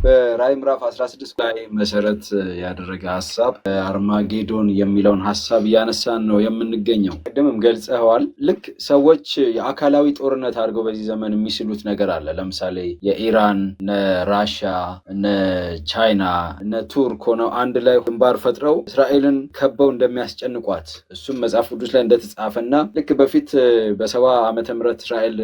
በራዕይ ምዕራፍ 16 ላይ መሰረት ያደረገ ሐሳብ አርማጌዶን የሚለውን ሐሳብ ያነሳን ነው የምንገኘው። ቀደምም ገልጸዋል። ልክ ሰዎች የአካላዊ ጦርነት አድርገው በዚህ ዘመን የሚስሉት ነገር አለ። ለምሳሌ የኢራን እነ ራሽያ እነ ቻይና እነ ቱርክ ሆነው አንድ ላይ ግንባር ፈጥረው እስራኤልን ከበው እንደሚያስጨንቋት እሱም መጽሐፍ ቅዱስ ላይ እንደተጻፈና ልክ በፊት በ70 ዓመተ ምህረት እስራኤል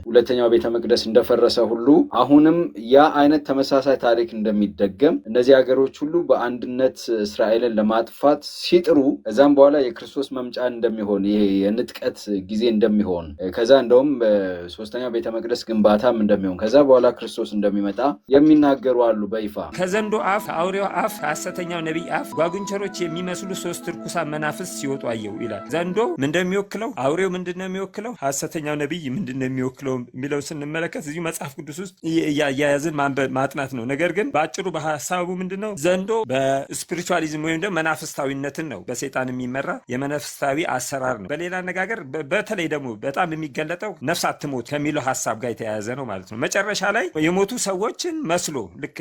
ሁለተኛው ቤተ መቅደስ እንደፈረሰ ሁሉ አሁንም ያ አይነት ተመሳሳይ ታሪክ እንደሚደገም እነዚህ ሀገሮች ሁሉ በአንድነት እስራኤልን ለማጥፋት ሲጥሩ ከዛም በኋላ የክርስቶስ መምጫ እንደሚሆን ይሄ የንጥቀት ጊዜ እንደሚሆን ከዛ እንደውም በሶስተኛው ቤተ መቅደስ ግንባታም እንደሚሆን ከዛ በኋላ ክርስቶስ እንደሚመጣ የሚናገሩ አሉ በይፋ። ከዘንዶ አፍ አውሬው አፍ ከሐሰተኛው ነቢይ አፍ ጓጉንቸሮች የሚመስሉ 3 ርኩሳን መናፍስት ሲወጡ አየሁ ይላል። ዘንዶ ምንድነው የሚወክለው? አውሬው ምንድነው የሚወክለው? ሐሰተኛው ነቢይ ምንድነው የሚወክለው የሚለው ስንመለከት እዚህ መጽሐፍ ቅዱስ ውስጥ ያያያዝን ማጥናት ነው። ነገር ግን በአጭሩ በሐሳቡ ምንድነው ዘንዶ በስፒሪቹዋሊዝም ወይም ደግሞ መናፍስታዊነትን ነው በሰይጣን የሚመራ የመናፍስታዊ አሰራር ነው። በሌላ አነጋገር በተለይ ደግሞ በጣም የሚገለጠው ነፍስ አትሞት ከሚለው ሐሳብ ጋር የተያያዘ ነው ማለት ነው። መጨረሻ ላይ የሞቱ ሰዎችን መስሎ ልክ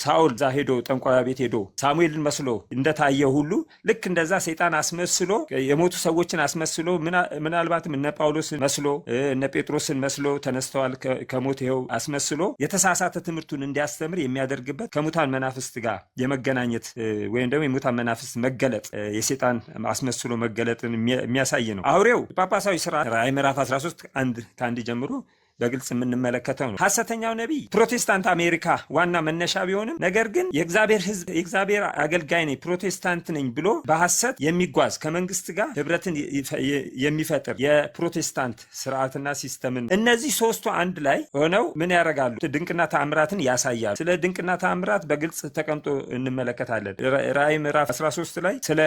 ሳኦል ዛ ሄዶ ጠንቋያ ቤት ሄዶ ሳሙኤልን መስሎ እንደታየ ሁሉ ልክ እንደዛ ሰይጣን አስመስሎ የሞቱ ሰዎችን አስመስሎ ምናልባትም እነ ጳውሎስን መስሎ እነ ጴጥሮስን መስሎ ተነስተዋል ከሞት ይኸው አስመስሎ የተሳሳተ ትምህርቱን እንዲያስተምር የሚያደርግበት ከሙታን መናፍስት ጋር የመገናኘት ወይም ደግሞ የሙታን መናፍስት መገለጥ የሰይጣን አስመስሎ መገለጥን የሚያሳይ ነው። አውሬው ጳጳሳዊ ስራ ራዕይ ምዕራፍ 13 ከአንድ ጀምሮ በግልጽ የምንመለከተው ነው። ሐሰተኛው ነቢይ ፕሮቴስታንት አሜሪካ ዋና መነሻ ቢሆንም ነገር ግን የእግዚአብሔር ሕዝብ የእግዚአብሔር አገልጋይ ነኝ ፕሮቴስታንት ነኝ ብሎ በሐሰት የሚጓዝ ከመንግስት ጋር ህብረትን የሚፈጥር የፕሮቴስታንት ስርዓትና ሲስተምን እነዚህ ሶስቱ አንድ ላይ ሆነው ምን ያደርጋሉ? ድንቅና ተአምራትን ያሳያሉ። ስለ ድንቅና ተአምራት በግልጽ ተቀምጦ እንመለከታለን። ራዕይ ምዕራፍ 13 ላይ ስለ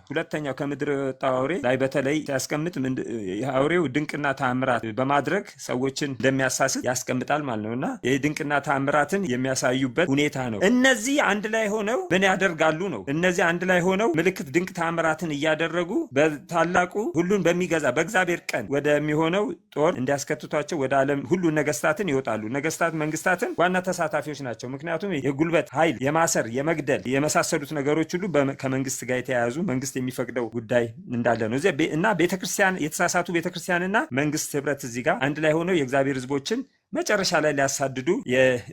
ሁለተኛው ከምድር የወጣው አውሬ ላይ በተለይ ሲያስቀምጥ አውሬው ድንቅና ተአምራት በማድረግ ሰዎችን እንደሚያሳስት ያስቀምጣል ማለት ነውና የድንቅና ተአምራትን የሚያሳዩበት ሁኔታ ነው። እነዚህ አንድ ላይ ሆነው ምን ያደርጋሉ ነው? እነዚህ አንድ ላይ ሆነው ምልክት ድንቅ ተአምራትን እያደረጉ በታላቁ ሁሉን በሚገዛ በእግዚአብሔር ቀን ወደሚሆነው ጦር እንዲያስከትቷቸው ወደ ዓለም ሁሉ ነገስታትን ይወጣሉ። ነገስታት መንግስታትን ዋና ተሳታፊዎች ናቸው። ምክንያቱም የጉልበት ኃይል፣ የማሰር፣ የመግደል የመሳሰሉት ነገሮች ሁሉ ከመንግስት ጋር የተያያዙ መንግስት የሚፈቅደው ጉዳይ እንዳለ ነው እና ቤተክርስቲያን የተሳሳቱ ቤተክርስቲያንና መንግስት ህብረት እዚህ ጋር አንድ ላይ ሆነው የእግዚአብሔር ህዝቦችን መጨረሻ ላይ ሊያሳድዱ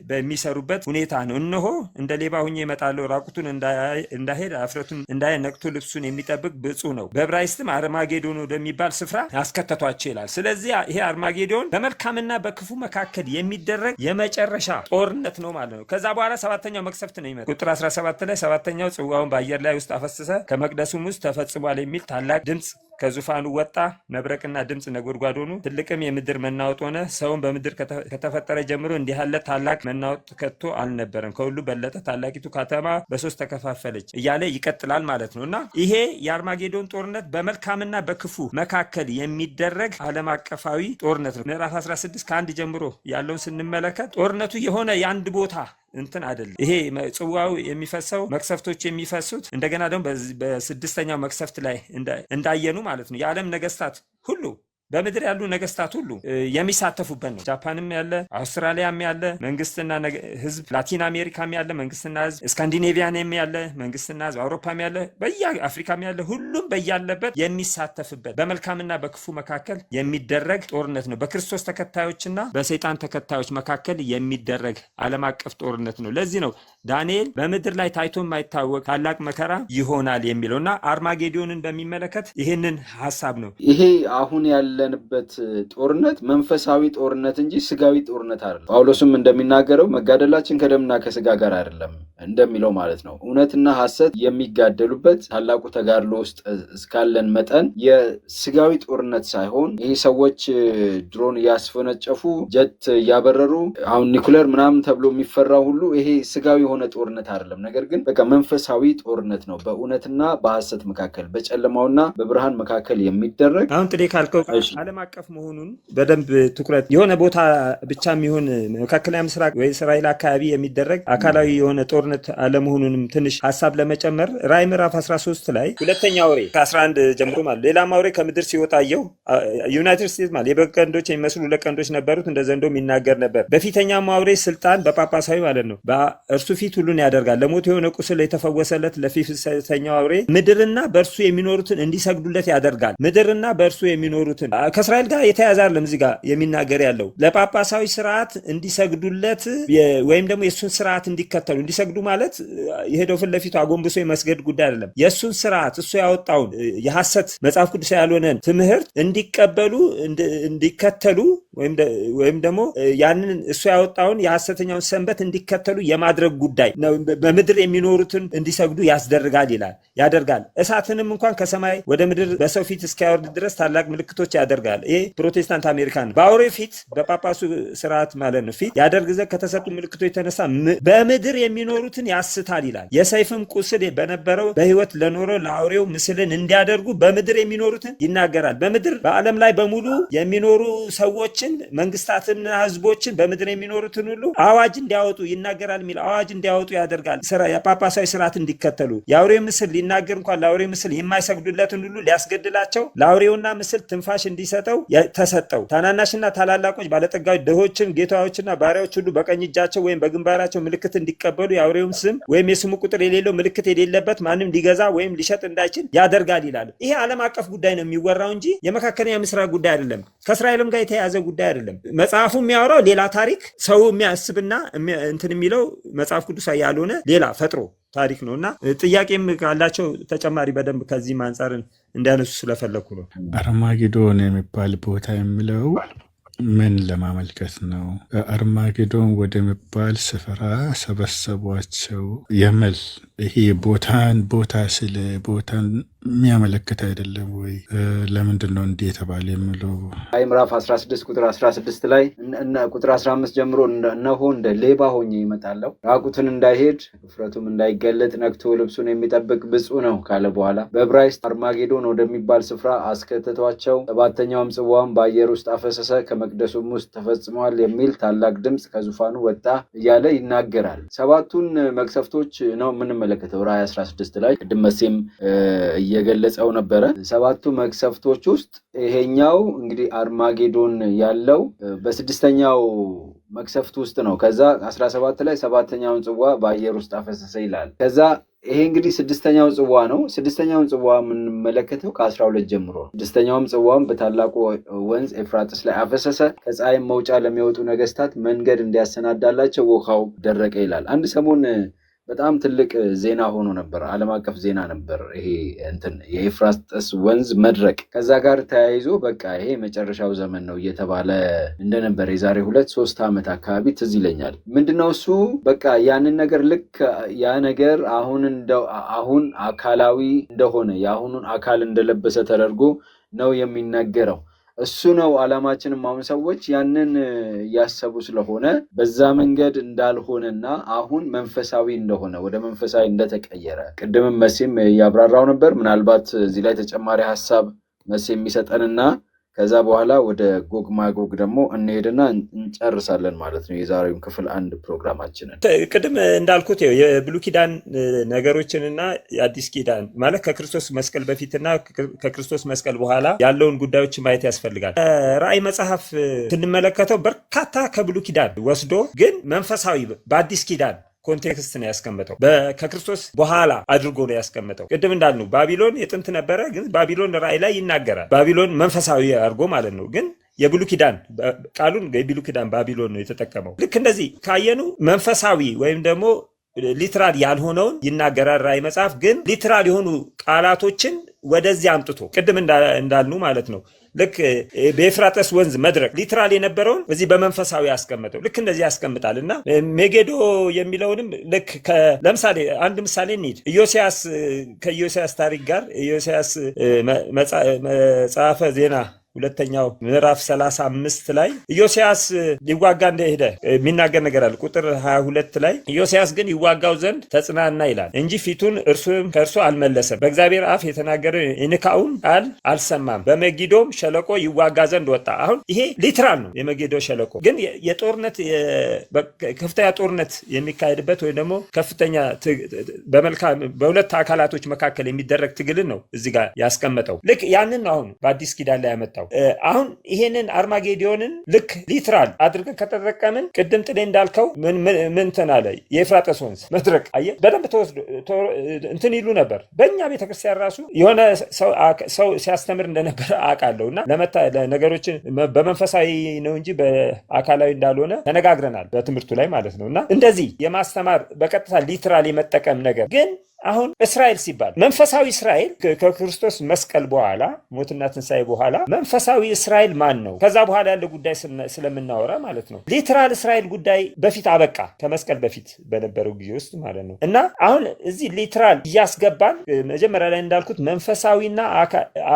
በሚሰሩበት ሁኔታ ነው። እነሆ እንደ ሌባ ሁኜ እመጣለሁ፣ ራቁቱን እንዳይሄድ አፍረቱን እንዳይሄድ ነቅቶ ልብሱን የሚጠብቅ ብፁዕ ነው። በዕብራይስጥም አርማጌዶን ወደሚባል ስፍራ ያስከተቷቸው ይላል። ስለዚህ ይሄ አርማጌዶን በመልካምና በክፉ መካከል የሚደረግ የመጨረሻ ጦርነት ነው ማለት ነው። ከዛ በኋላ ሰባተኛው መቅሰፍት ነው ይመጣ። ቁጥር 17 ላይ ሰባተኛው ጽዋውን በአየር ላይ ውስጥ አፈሰሰ፣ ከመቅደሱም ውስጥ ተፈጽሟል የሚል ታላቅ ድምፅ ከዙፋኑ ወጣ፣ መብረቅና ድምፅ ነጎድጓድ ሆኑ፣ ትልቅም የምድር መናወጥ ሆነ። ሰውን በምድር ከተፈጠረ ጀምሮ እንዲህ ያለ ታላቅ መናወጥ ከቶ አልነበረም። ከሁሉ በለጠ፣ ታላቂቱ ከተማ በሶስት ተከፋፈለች እያለ ይቀጥላል ማለት ነው። እና ይሄ የአርማጌዶን ጦርነት በመልካምና በክፉ መካከል የሚደረግ ዓለም አቀፋዊ ጦርነት ነው። ምዕራፍ 16 ከአንድ ጀምሮ ያለውን ስንመለከት ጦርነቱ የሆነ የአንድ ቦታ እንትን አይደለም። ይሄ ጽዋው የሚፈሰው መቅሰፍቶች የሚፈሱት እንደገና ደግሞ በስድስተኛው መቅሰፍት ላይ እንዳየኑ ማለት ነው የዓለም ነገስታት ሁሉ በምድር ያሉ ነገስታት ሁሉ የሚሳተፉበት ነው። ጃፓንም ያለ፣ አውስትራሊያም ያለ መንግስትና ህዝብ፣ ላቲን አሜሪካም ያለ መንግስትና ህዝብ፣ ስካንዲኔቪያንም ያለ መንግስትና ህዝብ፣ አውሮፓም ያለ በየአፍሪካም ያለ ሁሉም በያለበት የሚሳተፍበት በመልካምና በክፉ መካከል የሚደረግ ጦርነት ነው። በክርስቶስ ተከታዮችና በሰይጣን ተከታዮች መካከል የሚደረግ ዓለም አቀፍ ጦርነት ነው። ለዚህ ነው ዳንኤል በምድር ላይ ታይቶ የማይታወቅ ታላቅ መከራ ይሆናል የሚለውና አርማጌዶንን በሚመለከት ይህንን ሐሳብ ነው። ይሄ አሁን ያለንበት ጦርነት መንፈሳዊ ጦርነት እንጂ ስጋዊ ጦርነት አይደለም። ጳውሎስም እንደሚናገረው መጋደላችን ከደምና ከስጋ ጋር አይደለም እንደሚለው ማለት ነው። እውነትና ሐሰት የሚጋደሉበት ታላቁ ተጋድሎ ውስጥ እስካለን መጠን የስጋዊ ጦርነት ሳይሆን ይሄ ሰዎች ድሮን እያስፈነጨፉ ጀት እያበረሩ አሁን ኒኩለር ምናምን ተብሎ የሚፈራው ሁሉ ይሄ ስጋዊ የሆነ ጦርነት አይደለም። ነገር ግን በቃ መንፈሳዊ ጦርነት ነው። በእውነትና በሐሰት መካከል፣ በጨለማውና በብርሃን መካከል የሚደረግ አሁን ጥዴ ካልከው ዓለም አቀፍ መሆኑን በደንብ ትኩረት የሆነ ቦታ ብቻ የሚሆን መካከለኛ ምስራቅ ወይ እስራኤል አካባቢ የሚደረግ አካላዊ የሆነ ጦርነት እውነት አለመሆኑንም ትንሽ ሀሳብ ለመጨመር ራዕይ ምዕራፍ 13 ላይ ሁለተኛ አውሬ ከ11 ጀምሮ ማለት ሌላም አውሬ ከምድር ሲወጣ አየሁ። ዩናይትድ ስቴትስ ማለት የበግ ቀንዶች የሚመስሉ 2 ቀንዶች ነበሩት፣ እንደ ዘንዶም ይናገር ነበር። በፊተኛው አውሬ ስልጣን በጳጳሳዊ ማለት ነው በእርሱ ፊት ሁሉን ያደርጋል። ለሞት የሆነ ቁስል የተፈወሰለት ለፊተኛው አውሬ ምድርና በእርሱ የሚኖሩትን እንዲሰግዱለት ያደርጋል። ምድርና በእርሱ የሚኖሩትን ከእስራኤል ጋር የተያያዘ አይደለም። እዚህ ጋር የሚናገር ያለው ለጳጳሳዊ ስርዓት እንዲሰግዱለት ወይም ደግሞ የእሱን ስርዓት እንዲከተሉ። እንዲሰግዱ ማለት የሄደው ፊት ለፊቱ አጎንብሶ የመስገድ ጉዳይ አይደለም። የእሱን ስርዓት እሱ ያወጣውን የሐሰት መጽሐፍ ቅዱስ ያልሆነን ትምህርት እንዲቀበሉ እንዲከተሉ ወይም ደግሞ ያንን እሱ ያወጣውን የሐሰተኛውን ሰንበት እንዲከተሉ የማድረግ ጉዳይ ነው። በምድር የሚኖሩትን እንዲሰግዱ ያስደርጋል ይላል፣ ያደርጋል። እሳትንም እንኳን ከሰማይ ወደ ምድር በሰው ፊት እስኪያወርድ ድረስ ታላቅ ምልክቶች ያደርጋል። ይሄ ፕሮቴስታንት አሜሪካን በአውሬ ፊት በጳጳሱ ስርዓት ማለት ነው ፊት ያደርግ ዘንድ ከተሰጡ ምልክቶች የተነሳ በምድር የሚኖሩትን ያስታል ይላል። የሰይፍም ቁስል በነበረው በሕይወት ለኖረው ለአውሬው ምስልን እንዲያደርጉ በምድር የሚኖሩትን ይናገራል። በምድር በዓለም ላይ በሙሉ የሚኖሩ ሰዎችን መንግስታትና ህዝቦችን በምድር የሚኖሩትን ሁሉ አዋጅ እንዲያወጡ ይናገራል የሚል አዋጅ እንዲያወጡ ያደርጋል። የጳጳሳዊ ስርዓት እንዲከተሉ የአውሬው ምስል ሊናገር እንኳን ለአውሬው ምስል የማይሰግዱለትን ሁሉ ሊያስገድላቸው ለአውሬውና ምስል ትንፋሽ እንዲሰጠው ተሰጠው። ታናናሽና ታላላቆች፣ ባለጠጋዎች፣ ድሆችን፣ ጌታዎችና ባሪያዎች ሁሉ በቀኝ እጃቸው ወይም በግንባራቸው ምልክት እንዲቀበሉ የአውሬውን ስም ወይም የስሙ ቁጥር የሌለው ምልክት የሌለበት ማንም ሊገዛ ወይም ሊሸጥ እንዳይችል ያደርጋል ይላል። ይሄ ዓለም አቀፍ ጉዳይ ነው የሚወራው እንጂ የመካከለኛ ምስራቅ ጉዳይ አይደለም። ከእስራኤልም ጋር የተያያዘ ጉዳይ አይደለም። መጽሐፉ የሚያወራው ሌላ ታሪክ ሰው የሚያስብና እንትን የሚለው መጽሐፍ ቅዱስ ያልሆነ ሌላ ፈጥሮ ታሪክ ነው እና ጥያቄም ካላቸው ተጨማሪ በደንብ ከዚህም አንጻርን እንዲያነሱ ስለፈለኩ ነው። አርማጌዶን የሚባል ቦታ የሚለው ምን ለማመልከት ነው? አርማጌዶን ወደሚባል ስፍራ ሰበሰቧቸው የሚል ይሄ ቦታ ስለ ቦታን የሚያመለክት አይደለም ወይ? ለምንድን ነው እንዲህ የተባለ የሚለው ራዕይ ምዕራፍ 16 ቁጥር 16 ላይ ቁጥር 15 ጀምሮ እነሆ እንደ ሌባ ሆኜ እመጣለሁ፣ ራቁትን እንዳይሄድ እፍረቱም እንዳይገለጥ ነግቶ ልብሱን የሚጠብቅ ብፁዕ ነው ካለ በኋላ በዕብራይስጥ አርማጌዶን ወደሚባል ስፍራ አስከተቷቸው። ሰባተኛውም ጽዋም በአየር ውስጥ አፈሰሰ፣ ከመቅደሱም ውስጥ ተፈጽሟል የሚል ታላቅ ድምፅ ከዙፋኑ ወጣ እያለ ይናገራል። ሰባቱን መቅሰፍቶች ነው የምንመለከተው ራዕይ 16 ላይ ቅድም መሴም እየገለጸው ነበረ። ሰባቱ መቅሰፍቶች ውስጥ ይሄኛው እንግዲህ አርማጌዶን ያለው በስድስተኛው መቅሰፍት ውስጥ ነው። ከዛ 17 ላይ ሰባተኛውን ጽዋ በአየር ውስጥ አፈሰሰ ይላል። ከዛ ይሄ እንግዲህ ስድስተኛው ጽዋ ነው። ስድስተኛውን ጽዋ የምንመለከተው ከ12 ጀምሮ ነው። ስድስተኛውም ጽዋም በታላቁ ወንዝ ኤፍራጥስ ላይ አፈሰሰ፣ ከፀሐይም መውጫ ለሚወጡ ነገስታት መንገድ እንዲያሰናዳላቸው ውሃው ደረቀ ይላል። አንድ ሰሞን በጣም ትልቅ ዜና ሆኖ ነበር። ዓለም አቀፍ ዜና ነበር ይሄ የኤፍራጥስ ወንዝ መድረቅ። ከዛ ጋር ተያይዞ በቃ ይሄ መጨረሻው ዘመን ነው እየተባለ እንደነበር የዛሬ 2-3 ዓመት አካባቢ ትዝ ይለኛል። ምንድነው እሱ በቃ ያንን ነገር ልክ ያ ነገር አሁን አካላዊ እንደሆነ የአሁኑን አካል እንደለበሰ ተደርጎ ነው የሚነገረው። እሱ ነው ዓላማችንም። አሁን ሰዎች ያንን እያሰቡ ስለሆነ በዛ መንገድ እንዳልሆነና አሁን መንፈሳዊ እንደሆነ ወደ መንፈሳዊ እንደተቀየረ ቅድምም መሴም ያብራራው ነበር። ምናልባት እዚህ ላይ ተጨማሪ ሀሳብ መሴ የሚሰጠንና ከዛ በኋላ ወደ ጎግ ማጎግ ደግሞ እንሄድና እንጨርሳለን ማለት ነው የዛሬውን ክፍል 1 ፕሮግራማችንን። ቅድም እንዳልኩት የብሉይ ኪዳን ነገሮችንና የአዲስ ኪዳን ማለት ከክርስቶስ መስቀል በፊትና ከክርስቶስ መስቀል በኋላ ያለውን ጉዳዮች ማየት ያስፈልጋል። ራዕይ መጽሐፍ ስንመለከተው በርካታ ከብሉይ ኪዳን ወስዶ ግን መንፈሳዊ በአዲስ ኪዳን ኮንቴክስት ነው ያስቀመጠው። ከክርስቶስ በኋላ አድርጎ ነው ያስቀመጠው። ቅድም እንዳልነው ባቢሎን የጥንት ነበረ፣ ግን ባቢሎን ራዕይ ላይ ይናገራል። ባቢሎን መንፈሳዊ አድርጎ ማለት ነው። ግን የብሉይ ኪዳን ቃሉን የብሉይ ኪዳን ባቢሎን ነው የተጠቀመው። ልክ እንደዚህ ካየኑ መንፈሳዊ ወይም ደግሞ ሊትራል ያልሆነውን ይናገራል ራዕይ መጽሐፍ። ግን ሊትራል የሆኑ ቃላቶችን ወደዚህ አምጥቶ ቅድም እንዳልኑ ማለት ነው ልክ በኤፍራጥስ ወንዝ መድረቅ ሊትራል የነበረውን እዚህ በመንፈሳዊ ያስቀምጠው። ልክ እንደዚህ ያስቀምጣል እና ሜጌዶ የሚለውንም ልክ ለምሳሌ አንድ ምሳሌ እንሂድ። ከኢዮስያስ ታሪክ ጋር ኢዮስያስ መጽሐፈ ዜና ሁለተኛው ምዕራፍ 35 ላይ ኢዮስያስ ሊዋጋ እንደሄደ የሚናገር ነገር አለ። ቁጥር 22 ላይ ኢዮስያስ ግን ይዋጋው ዘንድ ተጽናና ይላል እንጂ ፊቱን ከእርሱ አልመለሰም። በእግዚአብሔር አፍ የተናገረ የንካውን ቃል አልሰማም። በመጊዶም ሸለቆ ይዋጋ ዘንድ ወጣ። አሁን ይሄ ሊትራል ነው። የመጊዶ ሸለቆ ግን የጦርነት ከፍተኛ ጦርነት የሚካሄድበት ወይም ደግሞ ከፍተኛ በሁለት አካላቶች መካከል የሚደረግ ትግልን ነው እዚህ ጋር ያስቀመጠው። ልክ ያንን አሁን በአዲስ ኪዳን ላይ ያመጣው። አሁን ይሄንን አርማጌዲዮንን ልክ ሊትራል አድርገን ከተጠቀምን ቅድም ጥሌ እንዳልከው ምን ተናለ የኤፍራጥስ ወንዝ መድረቅ አየህ በደንብ ተወስዶ እንትን ይሉ ነበር። በእኛ ቤተክርስቲያን ራሱ የሆነ ሰው ሲያስተምር እንደነበረ አውቃለሁና ነገሮችን በመንፈሳዊ ነው እንጂ በአካላዊ እንዳልሆነ ተነጋግረናል በትምህርቱ ላይ ማለት ነው። እና እንደዚህ የማስተማር በቀጥታ ሊትራል የመጠቀም ነገር ግን አሁን እስራኤል ሲባል መንፈሳዊ እስራኤል ከክርስቶስ መስቀል በኋላ ሞትና ትንሣኤ በኋላ መንፈሳዊ እስራኤል ማን ነው? ከዛ በኋላ ያለ ጉዳይ ስለምናወራ ማለት ነው። ሊትራል እስራኤል ጉዳይ በፊት አበቃ፣ ከመስቀል በፊት በነበረው ጊዜ ውስጥ ማለት ነው። እና አሁን እዚህ ሊትራል እያስገባን መጀመሪያ ላይ እንዳልኩት መንፈሳዊና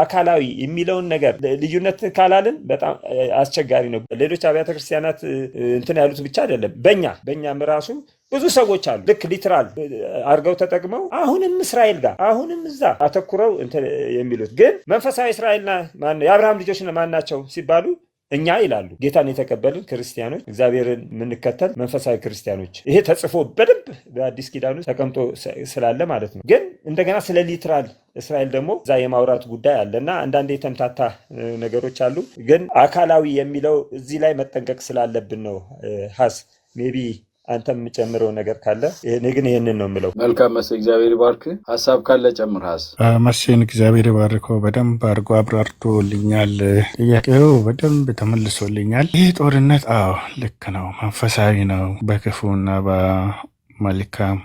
አካላዊ የሚለውን ነገር ልዩነት ካላልን በጣም አስቸጋሪ ነው። ሌሎች አብያተ ክርስቲያናት እንትን ያሉት ብቻ አይደለም፣ በእኛም ራሱ ብዙ ሰዎች አሉ ልክ ሊትራል አድርገው ተጠቅመው አሁንም እስራኤል ጋር አሁንም እዛ አተኩረው የሚሉት ግን መንፈሳዊ እስራኤልና የአብርሃም ልጆች ማን ናቸው ሲባሉ እኛ ይላሉ። ጌታን የተቀበልን ክርስቲያኖች፣ እግዚአብሔርን የምንከተል መንፈሳዊ ክርስቲያኖች። ይሄ ተጽፎ በደንብ በአዲስ ኪዳኑ ተቀምጦ ስላለ ማለት ነው። ግን እንደገና ስለ ሊትራል እስራኤል ደግሞ እዛ የማውራት ጉዳይ አለና አንዳንድ የተምታታ ነገሮች አሉ። ግን አካላዊ የሚለው እዚህ ላይ መጠንቀቅ ስላለብን ነው። ሀስ ሜቢ አንተ የምጨምረው ነገር ካለ እኔ ግን ይሄንን ነው የምለው። መልካም መስ እግዚአብሔር ይባርክ። ሀሳብ ካለ ጨምር። መሴን እግዚአብሔር ይባርከው። በደንብ አድርጎ አብራርቶልኛል። ጥያቄው በደንብ ተመልሶልኛል። ይህ ጦርነት ልክ ነው፣ መንፈሳዊ ነው። በክፉና በመልካም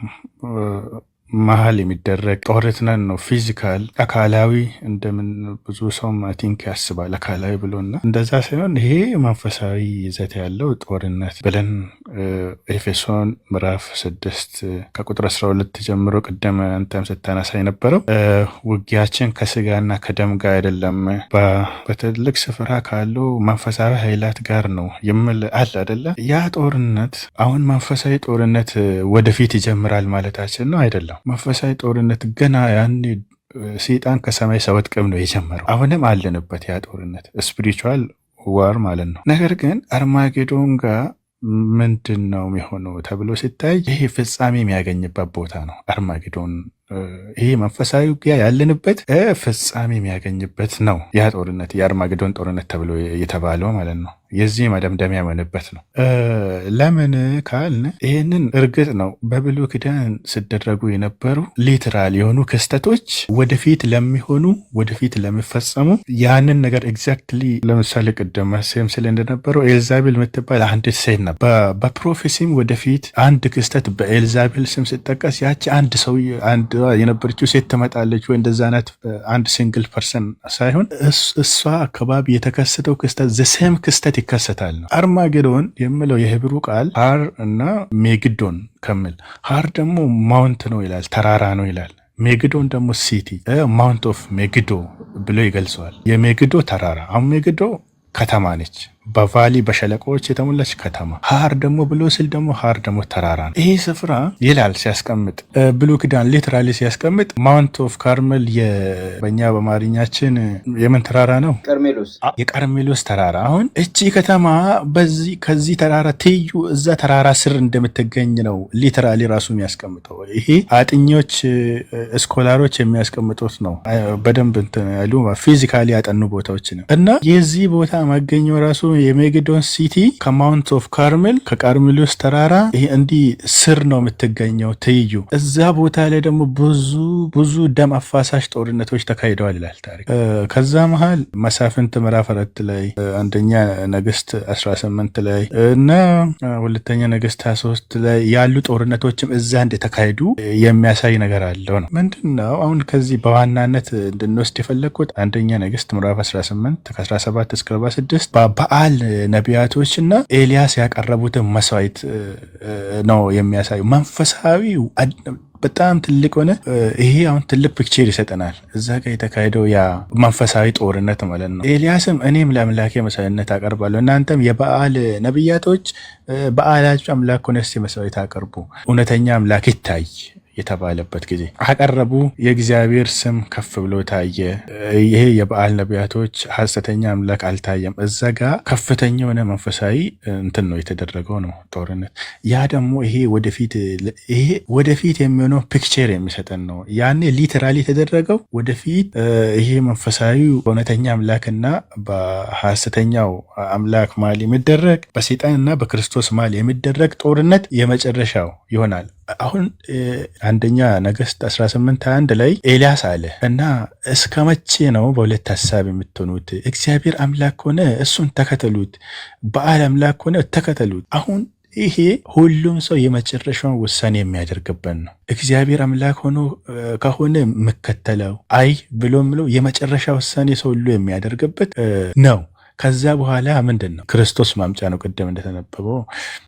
መሀል የሚደረግ ጦርነት ነው። ፊዚካል አካላዊ እንደምን ብዙ ሰው ቲንክ ያስባል አካላዊ ብሎና እንደዛ ሳይሆን ይሄ መንፈሳዊ ይዘት ያለው ጦርነት ብለን ኤፌሶን ምዕራፍ 6 ከቁጥር 12 ጀምሮ ቅድም አንተም ስታነሳ የነበረው ውጊያችን ከስጋና ከደም ጋር አይደለም በትልቅ ስፍራ ካሉ መንፈሳዊ ኃይላት ጋር ነው የሚል አለ አይደለ? ያ ጦርነት አሁን መንፈሳዊ ጦርነት ወደፊት ይጀምራል ማለታችን ነው አይደለም። መንፈሳዊ ጦርነት ገና ያኔ ሰይጣን ከሰማይ ሲወድቅም ነው የጀመረው። አሁንም አለንበት ያ ጦርነት ስፒሪቹዋል ዋር ማለት ነው። ነገር ግን አርማጌዶን ጋር ምንድን ነው የሚሆነው ተብሎ ሲታይ ይሄ ፍጻሜ የሚያገኝበት ቦታ ነው። አርማጌዶን ይሄ መንፈሳዊ ውጊያ ያለንበት ፍጻሜ የሚያገኝበት ነው። ያ ጦርነት የአርማጌዶን ጦርነት ተብሎ የተባለው ማለት ነው። የዚህ መደምደሚያ የሆነበት ነው። ለምን ካልን ይህንን እርግጥ ነው በብሉይ ኪዳን ሲደረጉ የነበሩ ሊትራል የሆኑ ክስተቶች ወደፊት ለሚሆኑ ወደፊት ለሚፈጸሙ ያንን ነገር ኤግዛክትሊ ለምሳሌ ቅድም መሴም ስለ እንደነበረው ኤልዛቤል የምትባል አንዲት ሴት ነበር። በፕሮፌሲም ወደፊት አንድ ክስተት በኤልዛቤል ስም ሲጠቀስ ያቺ አንድ ሰው አንድ የነበረችው ሴት ትመጣለች ወይ እንደዛ አይነት አንድ ሲንግል ፐርሰን ሳይሆን እሷ አካባቢ የተከሰተው ክስተት ዘሴም ክስተት ይከሰታል ነው። አርማጌዶን የሚለው የሂብሩ ቃል ሃር እና ሜግዶን ከሚል ሃር ደግሞ ማውንት ነው ይላል፣ ተራራ ነው ይላል። ሜግዶን ደግሞ ሲቲ ማውንት ኦፍ ሜግዶ ብሎ ይገልጸዋል። የሜግዶ ተራራ አሁን ሜግዶ ከተማ ነች፣ በቫሊ በሸለቆዎች የተሞላች ከተማ። ሃር ደግሞ ብሎ ስል ደግሞ ሃር ደግሞ ተራራ ነው። ይሄ ስፍራ ይላል ሲያስቀምጥ ብሉይ ኪዳን ሊትራሊ ሲያስቀምጥ ማውንት ኦፍ ካርሜል በእኛ በአማርኛችን የምን ተራራ ነው? የቀርሜሎስ ተራራ። አሁን እቺ ከተማ ከዚህ ተራራ ትይዩ እዛ ተራራ ስር እንደምትገኝ ነው ሊትራሊ ራሱ የሚያስቀምጠው። ይሄ አጥኞች ስኮላሮች የሚያስቀምጡት ነው። በደንብ ያሉ ፊዚካሊ ያጠኑ ቦታዎች ነው። እና የዚህ ቦታ መገኘው ራሱ የሜግዶን ሲቲ ከማውንት ኦፍ ካርሜል ከቀርሜሎስ ተራራ ይሄ እንዲህ ስር ነው የምትገኘው ትይዩ። እዛ ቦታ ላይ ደግሞ ብዙ ደም አፋሳሽ ጦርነቶች ተካሂደዋል ይላል ታሪክ። ከዛ መሃል መሳፍንት ምዕራፍ 4 ላይ፣ አንደኛ ነገስት 18 ላይ እና ሁለተኛ ነገስት 23 ላይ ያሉ ጦርነቶችም እዛ እንደተካሄዱ የሚያሳይ ነገር አለው ነው። ምንድነው አሁን ከዚህ በዋናነት እንድንወስድ የፈለግኩት አንደኛ ነገስት ምዕራፍ 18 ከ17 እስከ 46 በበዓል ነቢያቶች እና ኤልያስ ያቀረቡትን መስዋዕት ነው የሚያሳዩ። መንፈሳዊ በጣም ትልቅ ሆነ። ይሄ አሁን ትልቅ ፒክቸር ይሰጠናል። እዛ ጋር የተካሄደው ያ መንፈሳዊ ጦርነት ማለት ነው። ኤልያስም እኔም ለአምላኬ መስዋዕትነት አቀርባለሁ፣ እናንተም የበዓል ነቢያቶች በዓላችሁ አምላክ ሆነ እስቲ መስዋዕት አቅርቡ፣ እውነተኛ አምላክ ይታይ የተባለበት ጊዜ አቀረቡ። የእግዚአብሔር ስም ከፍ ብሎ ታየ። ይሄ የበዓል ነቢያቶች ሐሰተኛ አምላክ አልታየም። እዛ ጋ ከፍተኛ የሆነ መንፈሳዊ እንትን ነው የተደረገው ነው ጦርነት። ያ ደግሞ ይሄ ወደፊት የሚሆነው ፒክቸር የሚሰጠን ነው። ያኔ ሊተራሊ የተደረገው ወደፊት ይሄ መንፈሳዊ በእውነተኛ አምላክና በሐሰተኛው አምላክ መሀል የሚደረግ በሰይጣንና በክርስቶስ መሀል የሚደረግ ጦርነት የመጨረሻው ይሆናል። አሁን አንደኛ ነገሥት 18:1 ላይ ኤልያስ አለ እና እስከ መቼ ነው በሁለት ሀሳብ የምትሆኑት? እግዚአብሔር አምላክ ሆነ እሱን ተከተሉት፣ በዓል አምላክ ሆነ ተከተሉት። አሁን ይሄ ሁሉም ሰው የመጨረሻውን ውሳኔ የሚያደርግበት ነው። እግዚአብሔር አምላክ ሆኖ ከሆነ የምከተለው አይ ብሎም ብሎ የመጨረሻ ውሳኔ ሰው ሁሉ የሚያደርግበት ነው። ከዛ በኋላ ምንድን ነው? ክርስቶስ ማምጫ ነው። ቅድም እንደተነበበው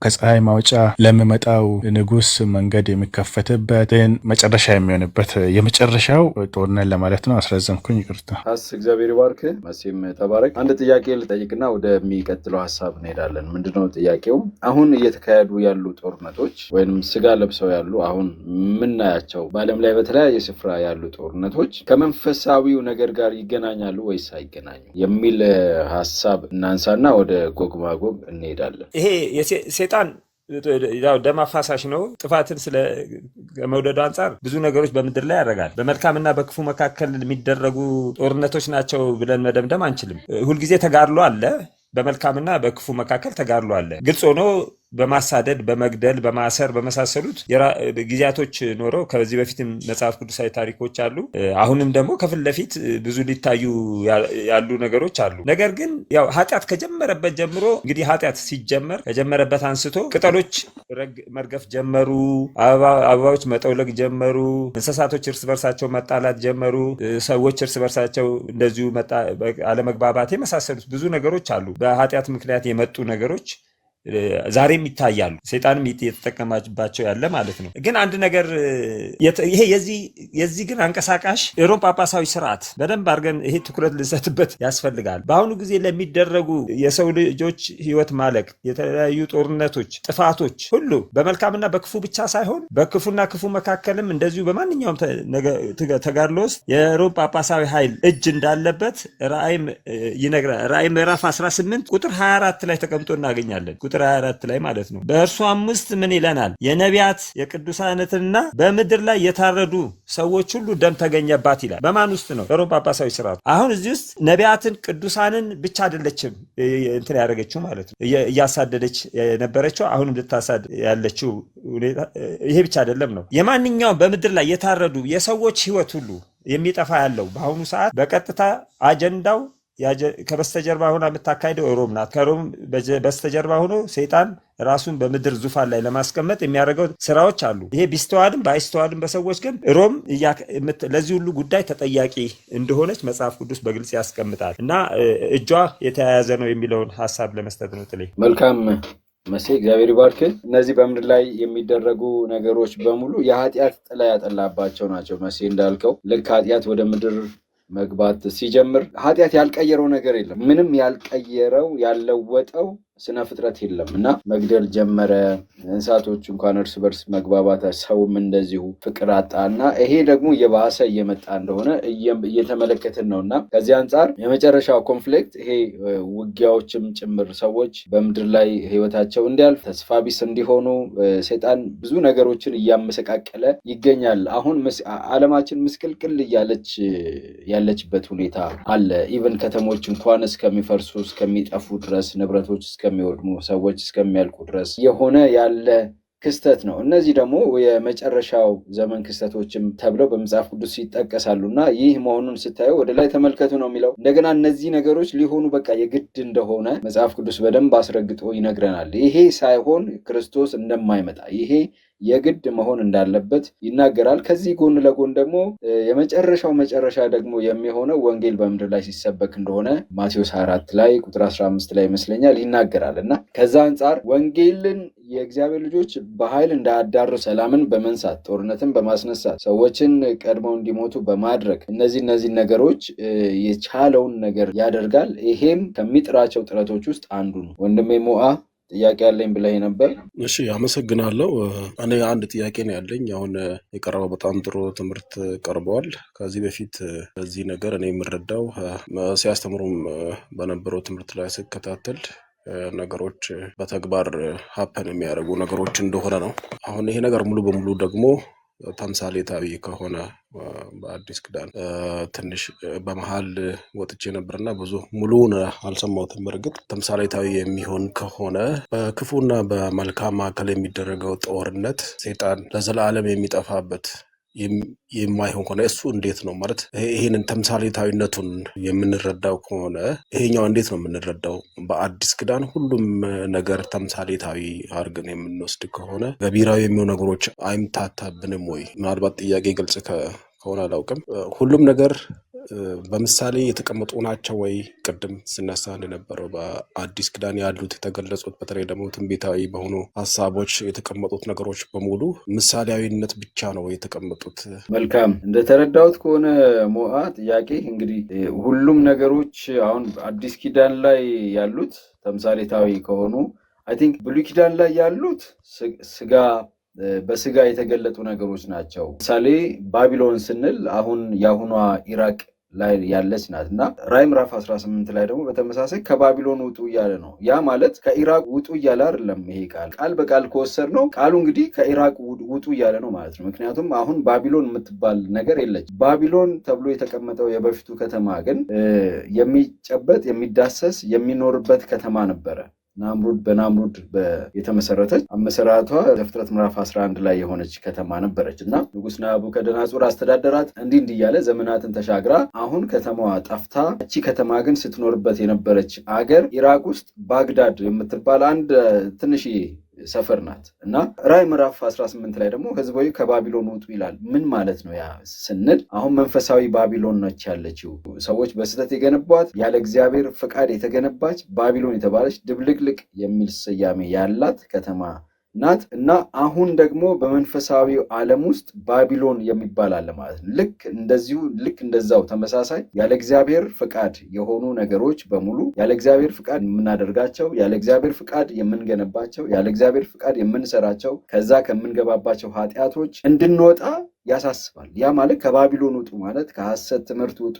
ከፀሐይ ማውጫ ለሚመጣው ንጉሥ መንገድ የሚከፈትበት መጨረሻ የሚሆንበት የመጨረሻው ጦርነት ለማለት ነው። አስረዘምኩኝ፣ ይቅርታ። እግዚአብሔር ባርክ። መቼም ተባረክ። አንድ ጥያቄ ልጠይቅና ወደሚቀጥለው ሀሳብ እንሄዳለን። ምንድነው ጥያቄው? አሁን እየተካሄዱ ያሉ ጦርነቶች ወይም ስጋ ለብሰው ያሉ አሁን የምናያቸው በዓለም ላይ በተለያየ ስፍራ ያሉ ጦርነቶች ከመንፈሳዊው ነገር ጋር ይገናኛሉ ወይስ አይገናኙ የሚል ሀሳብ እናንሳና ወደ ጎግ ማጎግ እንሄዳለን። ይሄ ሴጣን ደም አፋሳሽ ነው። ጥፋትን ስለ መውደዱ አንጻር ብዙ ነገሮች በምድር ላይ ያደርጋል። በመልካምና በክፉ መካከል የሚደረጉ ጦርነቶች ናቸው ብለን መደምደም አንችልም። ሁልጊዜ ተጋድሎ አለ። በመልካምና በክፉ መካከል ተጋድሎ አለ። ግልጽ ሆኖ በማሳደድ በመግደል በማሰር በመሳሰሉት ጊዜያቶች ኖረው ከዚህ በፊትም መጽሐፍ ቅዱሳዊ ታሪኮች አሉ። አሁንም ደግሞ ከፊት ለፊት ብዙ ሊታዩ ያሉ ነገሮች አሉ። ነገር ግን ያው ኃጢአት ከጀመረበት ጀምሮ እንግዲህ ኃጢአት ሲጀመር ከጀመረበት አንስቶ ቅጠሎች መርገፍ ጀመሩ፣ አበባዎች መጠውለግ ጀመሩ፣ እንስሳቶች እርስ በርሳቸው መጣላት ጀመሩ፣ ሰዎች እርስ በርሳቸው እንደዚሁ አለመግባባት የመሳሰሉት ብዙ ነገሮች አሉ። በኃጢአት ምክንያት የመጡ ነገሮች ዛሬም ይታያሉ። ሰይጣንም የተጠቀመባቸው ያለ ማለት ነው። ግን አንድ ነገር ይሄ የዚህ ግን አንቀሳቃሽ የሮም ጳጳሳዊ ስርዓት በደንብ አድርገን ይሄ ትኩረት ልንሰጥበት ያስፈልጋል። በአሁኑ ጊዜ ለሚደረጉ የሰው ልጆች ህይወት ማለቅ፣ የተለያዩ ጦርነቶች፣ ጥፋቶች ሁሉ በመልካምና በክፉ ብቻ ሳይሆን በክፉና ክፉ መካከልም እንደዚሁ በማንኛውም ተጋድሎ ውስጥ የሮም ጳጳሳዊ ኃይል እጅ እንዳለበት ራእይም ይነግራል። ራእይ ምዕራፍ 18 ቁጥር 24 ላይ ተቀምጦ እናገኛለን። ቁጥር 24 ላይ ማለት ነው። በእርሷም ውስጥ ምን ይለናል? የነቢያት የቅዱሳንትና በምድር ላይ የታረዱ ሰዎች ሁሉ ደም ተገኘባት ይላል። በማን ውስጥ ነው? በሮም ጳጳሳዊ ስርዓቱ። አሁን እዚህ ውስጥ ነቢያትን ቅዱሳንን ብቻ አይደለችም እንትን ያደረገችው ማለት ነው፣ እያሳደደች የነበረችው አሁንም ልታሳድ ያለችው ሁኔታ ይሄ ብቻ አይደለም ነው። የማንኛውም በምድር ላይ የታረዱ የሰዎች ህይወት ሁሉ የሚጠፋ ያለው በአሁኑ ሰዓት በቀጥታ አጀንዳው ከበስተጀርባ ሆና የምታካሄደው ሮም ናት። ከሮም በስተጀርባ ሆኖ ሰይጣን ራሱን በምድር ዙፋን ላይ ለማስቀመጥ የሚያደርገው ስራዎች አሉ። ይሄ ቢስተዋልም ባይስተዋልም በሰዎች ግን ሮም ለዚህ ሁሉ ጉዳይ ተጠያቂ እንደሆነች መጽሐፍ ቅዱስ በግልጽ ያስቀምጣል እና እጇ የተያያዘ ነው የሚለውን ሀሳብ ለመስጠት ነው። ጥሌ መልካም መሴ እግዚአብሔር ይባርክ። እነዚህ በምድር ላይ የሚደረጉ ነገሮች በሙሉ የኃጢአት ጥላ ያጠላባቸው ናቸው። መሴ እንዳልከው ልክ ኃጢአት ወደ ምድር መግባት ሲጀምር ኃጢአት ያልቀየረው ነገር የለም። ምንም ያልቀየረው ያለወጠው ስነ ፍጥረት የለም እና መግደል ጀመረ። እንስሳቶች እንኳን እርስ በርስ መግባባት፣ ሰውም እንደዚሁ ፍቅር አጣ እና ይሄ ደግሞ እየባሰ እየመጣ እንደሆነ እየተመለከትን ነው እና ከዚህ አንጻር የመጨረሻው ኮንፍሊክት ይሄ ውጊያዎችም ጭምር ሰዎች በምድር ላይ ህይወታቸው እንዲያልፍ ተስፋ ቢስ እንዲሆኑ ሰይጣን ብዙ ነገሮችን እያመሰቃቀለ ይገኛል። አሁን ዓለማችን ምስቅልቅል ያለችበት ሁኔታ አለ። ኢቨን ከተሞች እንኳን እስከሚፈርሱ እስከሚጠፉ ድረስ ንብረቶች እስከሚወድሙ ሰዎች እስከሚያልቁ ድረስ የሆነ ያለ ክስተት ነው። እነዚህ ደግሞ የመጨረሻው ዘመን ክስተቶችም ተብለው በመጽሐፍ ቅዱስ ይጠቀሳሉ እና ይህ መሆኑን ስታየው ወደ ላይ ተመልከቱ ነው የሚለው። እንደገና እነዚህ ነገሮች ሊሆኑ በቃ የግድ እንደሆነ መጽሐፍ ቅዱስ በደንብ አስረግጦ ይነግረናል። ይሄ ሳይሆን ክርስቶስ እንደማይመጣ ይሄ የግድ መሆን እንዳለበት ይናገራል። ከዚህ ጎን ለጎን ደግሞ የመጨረሻው መጨረሻ ደግሞ የሚሆነው ወንጌል በምድር ላይ ሲሰበክ እንደሆነ ማቴዎስ 4 ላይ ቁጥር 15 ላይ ይመስለኛል ይናገራል እና ከዛ አንጻር ወንጌልን የእግዚአብሔር ልጆች በኃይል እንዳያዳርሱ ሰላምን በመንሳት ጦርነትን በማስነሳት ሰዎችን ቀድመው እንዲሞቱ በማድረግ እነዚህ ነገሮች የቻለውን ነገር ያደርጋል። ይሄም ከሚጥራቸው ጥረቶች ውስጥ አንዱ ነው። ወንድሜ ሞአ ጥያቄ ያለኝ ብለህ ነበር። እሺ አመሰግናለሁ። እኔ አንድ ጥያቄ ነው ያለኝ። አሁን የቀረበው በጣም ጥሩ ትምህርት ቀርበዋል። ከዚህ በፊት በዚህ ነገር እኔ የምረዳው ሲያስተምሩም በነበረው ትምህርት ላይ ስከታተል ነገሮች በተግባር ሀፐን የሚያደርጉ ነገሮች እንደሆነ ነው። አሁን ይሄ ነገር ሙሉ በሙሉ ደግሞ ተምሳሌታዊ ከሆነ በአዲስ ኪዳን ትንሽ በመሃል ወጥቼ ነበርና ብዙ ሙሉውን አልሰማሁትም። በእርግጥ ተምሳሌታዊ የሚሆን ከሆነ በክፉና በመልካም መካከል የሚደረገው ጦርነት ሰይጣን ለዘላለም የሚጠፋበት የማይሆን ከሆነ እሱ እንዴት ነው ማለት ይሄንን ተምሳሌታዊነቱን የምንረዳው ከሆነ ይሄኛው እንዴት ነው የምንረዳው? በአዲስ ኪዳን ሁሉም ነገር ተምሳሌታዊ አድርገን የምንወስድ ከሆነ ገቢራዊ የሚሆኑ ነገሮች አይምታታብንም ወይ? ምናልባት ጥያቄ ግልጽ ከሆነ አላውቅም። ሁሉም ነገር በምሳሌ የተቀመጡ ናቸው ወይ? ቅድም ስነሳ እንደነበረው በአዲስ ኪዳን ያሉት የተገለጹት በተለይ ደግሞ ትንቢታዊ በሆኑ ሀሳቦች የተቀመጡት ነገሮች በሙሉ ምሳሌያዊነት ብቻ ነው የተቀመጡት? መልካም እንደተረዳሁት ከሆነ ሞአ ጥያቄ እንግዲህ ሁሉም ነገሮች አሁን አዲስ ኪዳን ላይ ያሉት ተምሳሌታዊ ከሆኑ አይ ቲንክ ብሉይ ኪዳን ላይ ያሉት በስጋ የተገለጡ ነገሮች ናቸው። ምሳሌ ባቢሎን ስንል አሁን የአሁኗ ኢራቅ ላይ ያለች ናት እና ራዕይ ምዕራፍ 18 ላይ ደግሞ በተመሳሳይ ከባቢሎን ውጡ እያለ ነው። ያ ማለት ከኢራቅ ውጡ እያለ አይደለም። ይሄ ቃል በቃል ከወሰድ ነው ቃሉ እንግዲህ ከኢራቅ ውጡ እያለ ነው ማለት ነው። ምክንያቱም አሁን ባቢሎን የምትባል ነገር የለች። ባቢሎን ተብሎ የተቀመጠው የበፊቱ ከተማ ግን የሚጨበጥ የሚዳሰስ የሚኖርበት ከተማ ነበረ። በናምሩድ የተመሰረተች አመሰራቷ ዘፍጥረት ምዕራፍ 11 ላይ የሆነች ከተማ ነበረች እና ንጉሥ ናቡከደነፆር አስተዳደራት እንዲህ እያለ ዘመናትን ተሻግራ አሁን ከተማዋ ጠፍታ እቺ ከተማ ግን ስትኖርበት የነበረች አገር ኢራቅ ውስጥ ባግዳድ የምትባል አንድ ትንሽዬ ሰፈር ናት እና ራዕይ ምዕራፍ 18 ላይ ደግሞ ሕዝቦች ከባቢሎን ውጡ ይላል። ምን ማለት ነው ያ ስንል አሁን መንፈሳዊ ባቢሎን ነች ያለችው። ሰዎች በስህተት የገነቧት ያለ እግዚአብሔር ፈቃድ የተገነባች ባቢሎን የተባለች ድብልቅልቅ የሚል ስያሜ ያላት ከተማ ናት እና አሁን ደግሞ በመንፈሳዊው ዓለም ውስጥ ባቢሎን የሚባል አለ ማለት ነው። ልክ እንደዛው ተመሳሳይ ያለ እግዚአብሔር ፍቃድ የሆኑ ነገሮች በሙሉ ያለ እግዚአብሔር ፍቃድ የምናደርጋቸው፣ ያለ እግዚአብሔር ፍቃድ የምንገነባቸው፣ ያለ እግዚአብሔር ፍቃድ የምንሰራቸው ከዛ ከምንገባባቸው ኃጢአቶች እንድንወጣ ያሳስባል። ያ ማለት ከባቢሎን ውጡ ማለት ከሐሰት ትምህርት ውጡ፣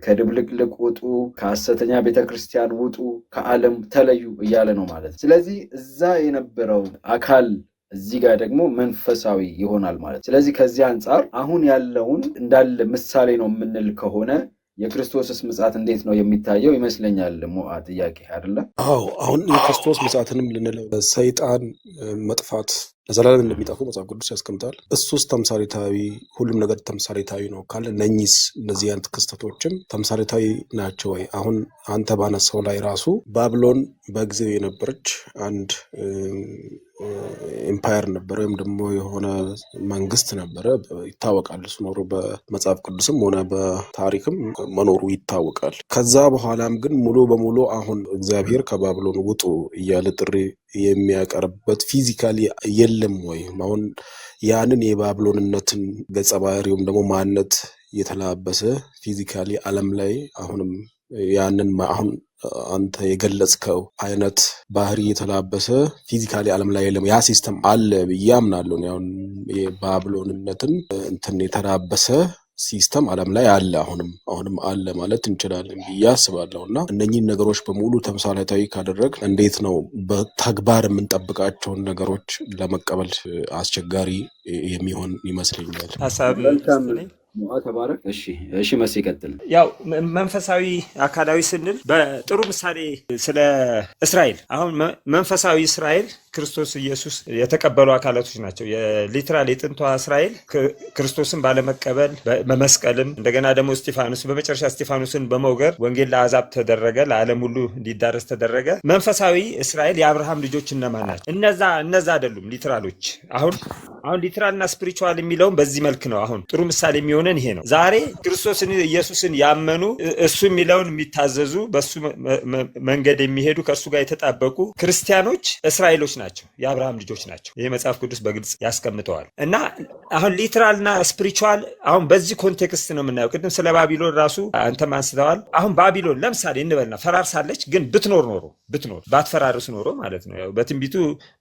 ከድብልቅልቅ ውጡ፣ ከሐሰተኛ ቤተክርስቲያን ውጡ፣ ከዓለም ተለዩ እያለ ነው ማለት። ስለዚህ እዛ የነበረው አካል እዚህ ጋር ደግሞ መንፈሳዊ ይሆናል ማለት። ስለዚህ ከዚህ አንጻር አሁን ያለውን እንዳለ ምሳሌ ነው የምንል ከሆነ የክርስቶስስ ምጽአት እንዴት ነው የሚታየው ይመስለኛል። ሞአ ጥያቄ አይደለ? አዎ አሁን የክርስቶስ ምጽአትንም ልንለው ሰይጣን መጥፋት ለዘላለም እንደሚጠፉ መጽሐፍ ቅዱስ ያስቀምጣል። እሱስ ተምሳሌታዊ ሁሉም ነገር ተምሳሌታዊ ነው ካለ እነዚህ አይነት ክስተቶችም ተምሳሌታዊ ናቸው ወይ? አሁን አንተ ባነሳው ላይ ራሱ ባቢሎን በጊዜው የነበረች አንድ ኤምፓየር ነበረ ወይም ደግሞ የሆነ መንግስት ነበረ ይታወቃል። እሱ ኖሮ በመጽሐፍ ቅዱስም ሆነ በታሪክም መኖሩ ይታወቃል። ከዛ በኋላም ግን ሙሉ በሙሉ አሁን እግዚአብሔር ከባቢሎን ውጡ እያለ ጥሪ የሚያቀርብበት ፊዚካሊ የለም ወይ? አሁን ያንን የባቢሎንነትን ገጸ ባህሪውም ደግሞ ማንነት የተላበሰ ፊዚካሊ ዓለም ላይ አሁንም ያንን አሁን አንተ የገለጽከው አይነት ባህሪ የተላበሰ ፊዚካሊ ዓለም ላይ የለም። ያ ሲስተም አለ ብዬ አምናለሁ። አሁን የባቢሎንነትን እንትን የተላበሰ ሲስተም ዓለም ላይ አለ፣ አሁንም አለ ማለት እንችላለን ብዬ አስባለሁ። እና እነኚህን ነገሮች በሙሉ ተምሳሌታዊ ካደረግ እንዴት ነው በተግባር የምንጠብቃቸውን ነገሮች ለመቀበል አስቸጋሪ የሚሆን ይመስለኛል። ሀሳብ ሞአ ተባረክ። እሺ መስ ይቀጥል። ያው መንፈሳዊ አካላዊ ስንል በጥሩ ምሳሌ ስለ እስራኤል አሁን መንፈሳዊ እስራኤል ክርስቶስ ኢየሱስ የተቀበሉ አካላቶች ናቸው። የሊትራል የጥንቷ እስራኤል ክርስቶስን ባለመቀበል በመስቀልም እንደገና ደግሞ በመጨረሻ እስጢፋኖስን በመውገር ወንጌል ለአሕዛብ ተደረገ፣ ለዓለም ሁሉ እንዲዳረስ ተደረገ። መንፈሳዊ እስራኤል የአብርሃም ልጆች እነማን ናቸው? እነዛ አይደሉም ሊትራሎች። አሁን አሁን ሊትራልና ስፒሪቹዋል የሚለውን በዚህ መልክ ነው። አሁን ጥሩ ምሳሌ የሚሆነን ይሄ ነው። ዛሬ ክርስቶስን ኢየሱስን ያመኑ እሱ የሚለውን የሚታዘዙ በሱ መንገድ የሚሄዱ ከእሱ ጋር የተጣበቁ ክርስቲያኖች እስራኤሎች ናቸው፣ የአብርሃም ልጆች ናቸው። ይሄ መጽሐፍ ቅዱስ በግልጽ ያስቀምጠዋል። እና አሁን ሊትራልና ስፒሪቹዋል አሁን በዚህ ኮንቴክስት ነው የምናየው። ቅድም ስለ ባቢሎን ራሱ አንተም አንስተዋል። አሁን ባቢሎን ለምሳሌ እንበልና ፈራርሳለች፣ ግን ብትኖር ባትፈራርስ ኖሮ ማለት ነው። ያው በትንቢቱ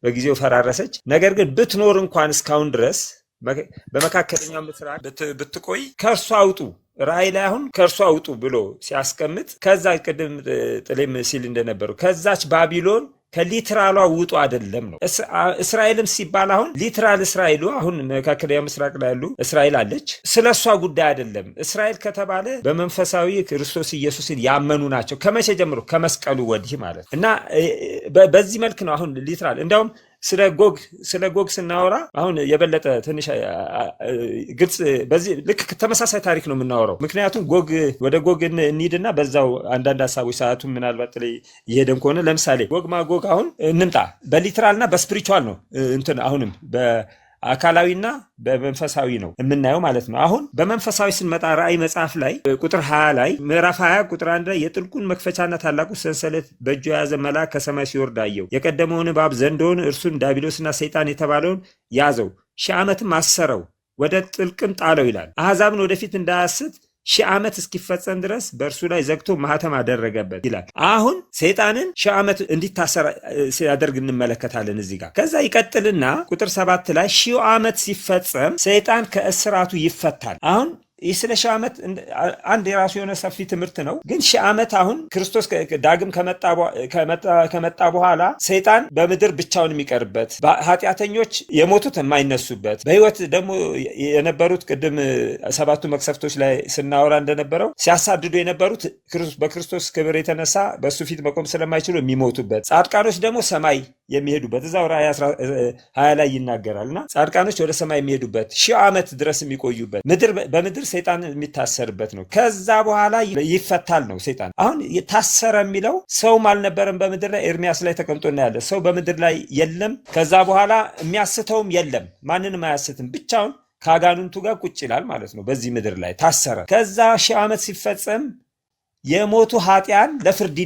በጊዜው ፈራረሰች። ነገር ግን ብትኖር እንኳን እስካሁን ድረስ በመካከለኛው ምስራቅ ብትቆይ ከእርሷ አውጡ ራእይ ላይ አሁን ከእርሷ አውጡ ብሎ ሲያስቀምጥ ከዛ ቅድም ጥሌም ሲል እንደነበረው ከዛች ባቢሎን ከሊትራሏ ውጡ አይደለም ነው። እስራኤልም ሲባል አሁን ሊትራል እስራኤሉ አሁን መካከለኛው ምስራቅ ላይ ያሉ እስራኤል አለች። ስለሷ ጉዳይ አይደለም። እስራኤል ከተባለ በመንፈሳዊ ክርስቶስ ኢየሱስን ያመኑ ናቸው። ከመቼ ጀምሮ? ከመስቀሉ ወዲህ ማለት እና በዚህ መልክ ነው አሁን ሊትራል። እንዲያውም ስለ ጎግ ስናወራ አሁን የበለጠ ትንሽ ግልጽ በዚህ ልክ ተመሳሳይ ታሪክ ነው የምናወራው። ምክንያቱም ወደ ጎግ እንሂድና በዛው አንዳንድ ሀሳቦች ሰዓቱ ምናልባት ላይ እየሄደን ከሆነ ለምሳሌ ጎግ ማጎግ አሁን እንምጣ። በሊትራልና በስፒሪቹዋል ነው እንትን አሁንም በአካላዊና በመንፈሳዊ ነው የምናየው ማለት ነው። አሁን በመንፈሳዊ ስንመጣ ራእይ መጽሐፍ ላይ ቁጥር 20 ላይ ምዕራፍ 20 ቁጥር 1 ላይ የጥልቁን መክፈቻና ታላቁ ሰንሰለት በእጁ የያዘ መልአክ ከሰማይ ሲወርድ አየሁ። የቀደመውን እባብ ዘንዶውን እርሱን ዲያብሎስና ሰይጣን የተባለውን ያዘው፣ 1000 ዓመትም አሰረው፣ ወደ ጥልቅም ጣለው ይላል። አሕዛብን ወደፊት እንዳያስት 1000 ዓመት እስኪፈጸም ድረስ በእርሱ ላይ ዘግቶ ማህተም አደረገበት ይላል። አሁን ሰይጣንን 1000 ዓመት እንዲታሰር ሲያደርግ እንመለከታለን እዚህ ጋር። ከዛ ይቀጥልና ቁጥር 7 ላይ 1000 ዓመት ሲፈጸም ሰይጣን ከእስራቱ ይፈታል። አሁን ይህ ስለ 1000 ዓመት አንድ የራሱ የሆነ ሰፊ ትምህርት ነው። ግን 1000 ዓመት አሁን ክርስቶስ ዳግም ከመጣ በኋላ ሰይጣን በምድር ብቻውን የሚቀርበት፣ ኃጢአተኞች የሞቱት የማይነሱበት፣ በህይወት ደግሞ የነበሩት ቅድም 7ቱ መቅሰፍቶች ላይ ስናወራ እንደነበረው ሲያሳድዱ የነበሩት በክርስቶስ ክብር የተነሳ በእሱ ፊት መቆም ስለማይችሉ የሚሞቱበት፣ ጻድቃኖች ደግሞ ሰማይ የሚሄዱበት እዛው ራእይ 20 ላይ ይናገራል። እና ጻድቃኖች ወደ ሰማይ የሚሄዱበት 1000 ዓመት ድረስ የሚቆዩበት በምድር ሰይጣን የሚታሰርበት ነው። ከዛ በኋላ ይፈታል ነው ሰይጣን። አሁን የታሰረ የሚለው ሰውም አልነበረም በምድር ላይ። ኤርሚያስ ላይ ተቀምጦ እናያለን። ሰው በምድር ላይ የለም። ከዛ በኋላ የሚያስተውም የለም። ማንንም አያስትም። ብቻውን ከአጋንንቱ ጋር ቁጭ ይላል ማለት ነው። በዚህ ምድር ላይ ታሰረ። ከዛ 1000 ዓመት ሲፈጸም የሞቱ ኃጢያን ለፍርድ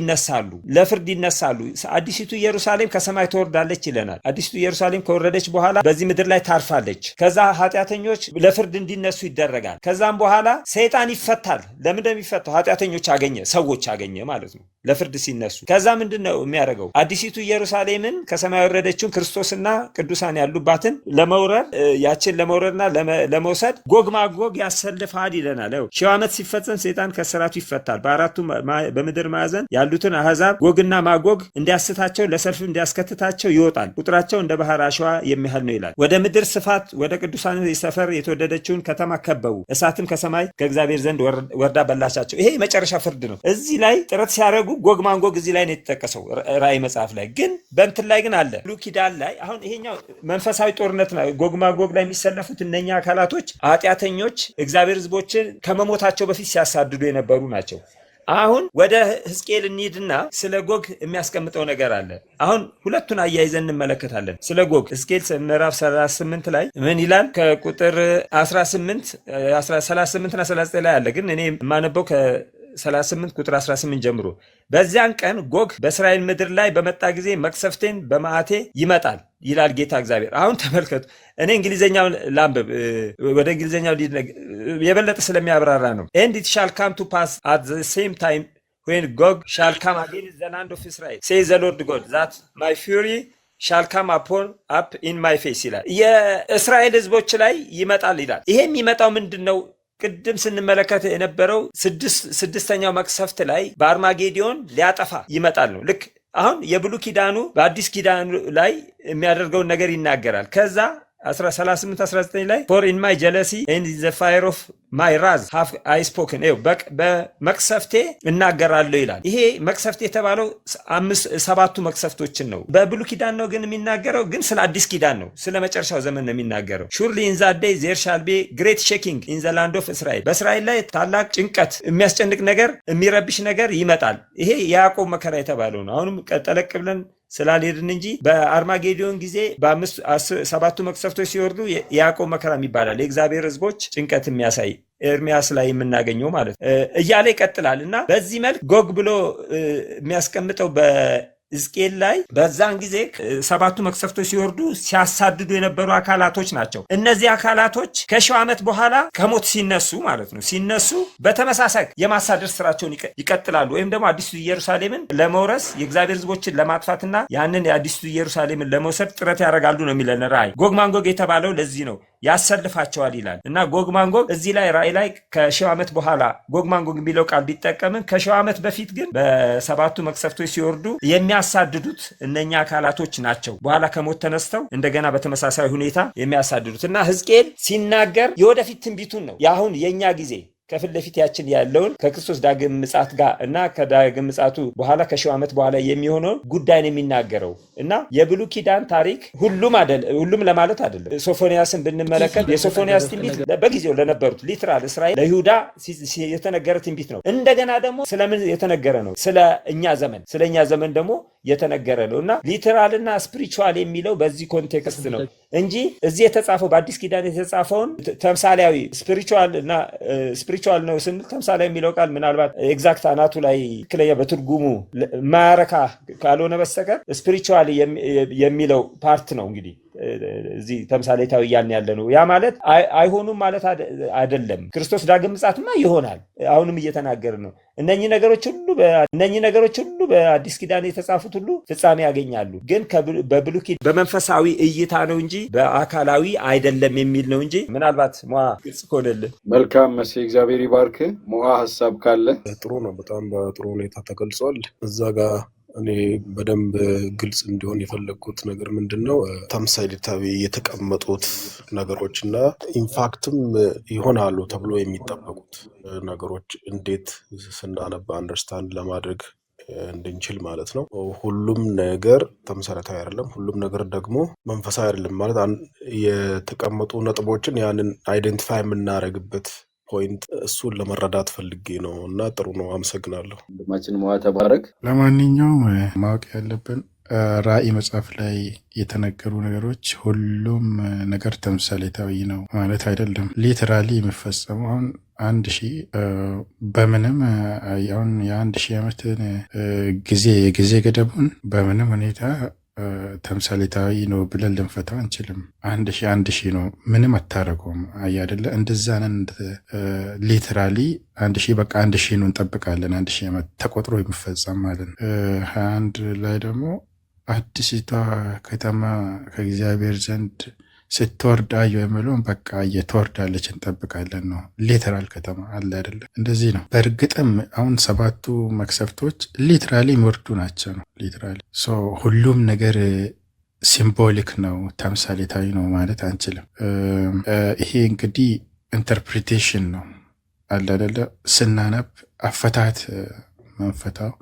ይነሳሉ። አዲሲቱ ኢየሩሳሌም ከሰማይ ትወርዳለች ይለናል። አዲሲቱ ኢየሩሳሌም ከወረደች በኋላ በዚህ ምድር ላይ ታርፋለች። ከዛ ኃጢአተኞች ለፍርድ እንዲነሱ ይደረጋል። ከዛም በኋላ ሰይጣን ይፈታል። ለምን እንደሚፈታው ሰዎች አገኘ ማለት ነው ለፍርድ ሲነሱ። ከዛ ምንድነው የሚያደርገው? አዲሲቱ ኢየሩሳሌምን ከሰማይ የወረደችውን ክርስቶስና ቅዱሳን ያሉባትን ያችን ለመውረድና ለመውሰድ ጎግ ማጎግ ያሰልፋል ይለናል። 1000 ዓመት ሲፈጸም ሰይጣን ከስራቱ ይፈታል። በምድር ማዕዘን ያሉትን አሕዛብ ጎግና ማጎግ እንዲያስታቸው ለሰልፍ እንዲያስከትታቸው ይወጣል። ቁጥራቸው እንደ ባህር አሸዋ የሚያህል ነው ይላል። ወደ ምድር ስፋት ወደ ቅዱሳን ሰፈር የተወደደችውን ከተማ ከበቡ። እሳትም ከሰማይ ከእግዚአብሔር ዘንድ ወርዳ በላቻቸው። ይሄ የመጨረሻ ፍርድ ነው። እዚህ ላይ ጥረት ሲያደርጉ ጎግ ማጎግ እዚህ ላይ ነው የተጠቀሰው ራእይ መጽሐፍ ላይ። ግን በእንትን ላይ ግን አለ ብሉይ ኪዳን ላይ አሁን ይሄኛው መንፈሳዊ ጦርነት ነው። ጎግ ማጎግ ላይ የሚሰለፉት እነኛ አካላቶች ኃጢአተኞች እግዚአብሔር ሕዝቦችን ከመሞታቸው በፊት ሲያሳድዱ የነበሩ ናቸው። አሁን ወደ ሕዝቅኤል እንሂድና ስለ ጎግ የሚያስቀምጠው ነገር አለ። አሁን ሁለቱን አያይዘን እንመለከታለን። ስለ ጎግ ሕዝቅኤል ምዕራፍ 38 ላይ ምን ይላል? ከቁጥር 38 እና 39 ላይ አለ። ግን እኔ የማነበው ከ38 ቁጥር 18 ጀምሮ በዚያን ቀን ጎግ በእስራኤል ምድር ላይ በመጣ ጊዜ መቅሰፍቴን በመዓቴ ይመጣል ይላል ጌታ እግዚአብሔር። አሁን ተመልከቱ። እኔ እንግሊዘኛው ላንብብ፣ ወደ እንግሊዘኛው የበለጠ ስለሚያብራራ ነው። and it shall come to pass at the same time when Gog shall come against the land of Israel says the Lord God that my fury shall come up in my face ይላል። የእስራኤል ህዝቦች ላይ ይመጣል ይላል። ይሄ የሚመጣው ምንድነው? ቅድም ስንመለከት የነበረው ስድስተኛው መቅሰፍት ላይ በአርማጌዲዮን ሊያጠፋ ይመጣል ነው። ልክ አሁን የብሉይ ኪዳኑ በአዲስ ኪዳኑ ላይ የሚያደርገውን ነገር ይናገራል። ከዛ 38-19 ላይ for in my jealousy and in the fire of my wrath have I spoken በመቅሰፍቴ እናገራለሁ ይላል። ይሄ መቅሰፍት የተባለው 7ቱ መቅሰፍቶችን ነው። በብሉይ ኪዳን ነው ግን የሚናገረው፣ ግን ስለ አዲስ ኪዳን ነው፣ ስለ መጨረሻው ዘመን ነው የሚናገረው። surely in that day there shall be great shaking in the land of Israel በእስራኤል ላይ ታላቅ ጭንቀት፣ የሚያስጨንቅ ነገር፣ የሚረብሽ ነገር ይመጣል። ይሄ የያዕቆብ መከራ የተባለው ነው። አሁንም ጠለቅ ብለን ስላልሄድን እንጂ በአርማጌዶን ጊዜ ሰባቱ መቅሰፍቶች ሲወርዱ የያዕቆብ መከራ ይባላል። የእግዚአብሔር ሕዝቦች ጭንቀት የሚያሳይ ኤርሚያስ ላይ የምናገኘው ማለት እያለ ይቀጥላል እና በዚህ መልክ ጎግ ብሎ የሚያስቀምጠው ሕዝቅኤል ላይ በዛን ጊዜ ሰባቱ መቅሰፍቶች ሲወርዱ ሲያሳድዱ የነበሩ አካላቶች ናቸው። እነዚህ አካላቶች ከሺህ ዓመት በኋላ ከሞት ሲነሱ ማለት ነው ሲነሱ በተመሳሳይ የማሳደድ ስራቸውን ይቀጥላሉ። ወይም ደግሞ አዲሱ ኢየሩሳሌምን ለመውረስ የእግዚአብሔር ሕዝቦችን ለማጥፋትና ያንን የአዲሱ ኢየሩሳሌምን ለመውሰድ ጥረት ያደርጋሉ ነው የሚለን ራእይ። ጎግ ማጎግ የተባለው ለዚህ ነው ያሰልፋቸዋል ይላል እና ጎግ ማጎግ እዚህ ላይ ራእይ ላይ ከሺህ ዓመት በኋላ ጎግ ማጎግ የሚለው ቃል ቢጠቀምም ከሺህ ዓመት በፊት ግን በሰባቱ መቅሰፍቶች ሲወርዱ የሚያሳድዱት እነኛ አካላቶች ናቸው። በኋላ ከሞት ተነስተው እንደገና በተመሳሳይ ሁኔታ የሚያሳድዱት እና ሕዝቅኤል ሲናገር የወደፊት ትንቢቱን ነው። የአሁን የኛ ጊዜ ከፊት ለፊት ያችን ያለውን ከክርስቶስ ዳግም ምጽአት ጋር እና ከዳግም ምጽአቱ በኋላ ከሺህ ዓመት በኋላ የሚሆነውን ጉዳይ ነው የሚናገረው እና የብሉይ ኪዳን ታሪክ ሁሉም ለማለት አይደለም። ሶፎንያስን ብንመለከት የሶፎንያስ ትንቢት በጊዜው ለነበሩት ሊትራል እስራኤል ለይሁዳ የተነገረ ትንቢት ነው። እንደገና ደግሞ ስለምን የተነገረ ነው? ስለ እኛ ዘመን ደግሞ የተነገረ ነው እና ሊትራልና ስፒሪቹዋል የሚለው በዚህ ኮንቴክስት ነው እንጂ እዚህ የተጻፈው በአዲስ ኪዳን የተጻፈውን ተምሳሌያዊ ስፒሪቹዋል ነው ስንል ተምሳሌያዊ የሚለው ቃል ምናልባት ኤግዛክት አናቱ ላይ ትክክለኛ በትርጉሙ ማያረካ ካልሆነ በስተቀር ስፒሪቹዋል የሚለው ፓርት ነው እንግዲህ እዚህ ተምሳሌታዊ እያልን ያለ ነው። ያ ማለት አይሆኑም ማለት አይደለም። ክርስቶስ ዳግም ምጽአትማ ይሆናል። አሁንም እየተናገርን ነው። እነኚህ ነገሮች ሁሉ በአዲስ ኪዳን የተጻፉት ሁሉ ፍጻሜ ያገኛሉ። ግን በብሉይ ኪዳን በመንፈሳዊ እይታ ነው እንጂ በአካላዊ አይደለም የሚል ነው እንጂ ምናልባት ሞዓ ግልጽ ከሆነልህ መልካም። መስ እግዚአብሔር ይባርክ። ሞዓ ሀሳብ ካለ ጥሩ ነው። በጣም በጥሩ ሁኔታ ተገልጿል። እዛ ጋር እኔ በደንብ ግልጽ እንዲሆን የፈለግኩት ነገር ምንድን ነው፣ ተምሳሌታዊ የተቀመጡት ነገሮች እና ኢንፋክትም ይሆናሉ ተብሎ የሚጠበቁት ነገሮች እንዴት ስናነባ አንደርስታንድ ለማድረግ እንድንችል ማለት ነው። ሁሉም ነገር ተምሳሌታዊ አይደለም፣ ሁሉም ነገር ደግሞ መንፈሳዊ አይደለም ማለት የተቀመጡ ነጥቦችን ያንን አይደንቲፋይ የምናደርግበት ፖይንት እሱን ለመረዳት ፈልጌ ነው እና ጥሩ ነው። አመሰግናለሁ። ወንድማችን ሞዓ ተባረክ። ለማንኛውም ማወቅ ያለብን ራእይ መጽሐፍ ላይ የተነገሩ ነገሮች ሁሉም ነገር ተምሳሌታዊ ነው ማለት አይደለም። ሊትራሊ የሚፈጸሙ አሁን 1000 በምንም አሁን የ1000 ዓመትን የጊዜ ገደቡን በምንም ሁኔታ ተምሳሌታዊ ነው ብለን ልንፈታው አንችልም። 1000 ነው፣ ምንም አታረገውም። አይደለ እንደዛ ነን። ሊትራሊ 1000 በቃ 1000 ነው እንጠብቃለን። 1000 ዓመት ተቆጥሮ የሚፈጸም ማለት ነው። 21 ላይ ደግሞ አዲሲቷ ከተማ ከእግዚአብሔር ዘንድ ስትወርድ አየሁ የሚለውን በቃ እየተወርዳለች እንጠብቃለን ነው። ሊትራል ከተማ አለ አይደለ? እንደዚህ ነው። በእርግጥም አሁን ሰባቱ መቅሰፍቶች ሊትራሊ የሚወርዱ ናቸው ነው። ሊትራሊ ሁሉም ነገር ሲምቦሊክ ነው፣ ተምሳሌታዊ ነው ማለት አንችልም። ይሄ እንግዲህ ኢንተርፕሪቴሽን ነው አለ አይደለ? ስናነብ አፈታት መንፈታው